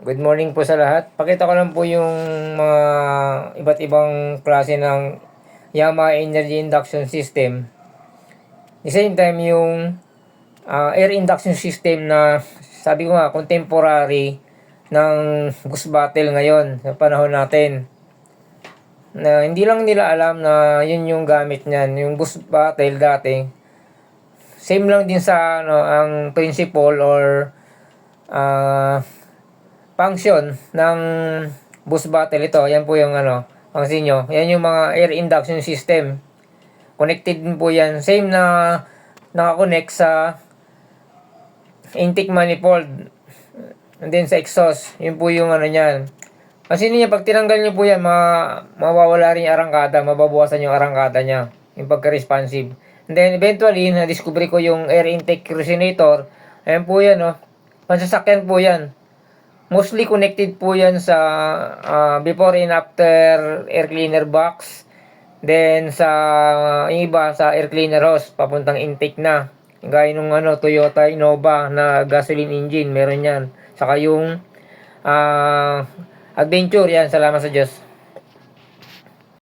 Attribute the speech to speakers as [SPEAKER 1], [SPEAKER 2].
[SPEAKER 1] Good morning po sa lahat. Pakita ko lang po yung mga iba't ibang klase ng Yamaha Energy Induction System. At the same time, yung air induction system na sabi ko nga, contemporary ng bus battle ngayon sa panahon natin. Na hindi lang nila alam na yun yung gamit niyan. Yung bus battle dati, same lang din sa ang principle or function ng bus battle. Ito, yan po yung ang sinyo. Yan yung mga air induction system. Connected din po yan. Same na nakakonect sa intake manifold. And then sa exhaust. Yun po yung niyan. Kasi niya, pag tinanggal nyo po yan, mawawala rin yung arangkada. Mababawasan yung arangkada niya. Yung pagka-responsive. And then eventually, na-discover ko yung air intake resonator. Ayan po yan, pansasakyan po yan. Mostly connected po yan sa before and after air cleaner box. Then sa iba sa air cleaner hose papuntang intake na. Gaya nung Toyota Innova na gasoline engine, meron yan. Saka yung Adventure yan, salamat sa Diyos.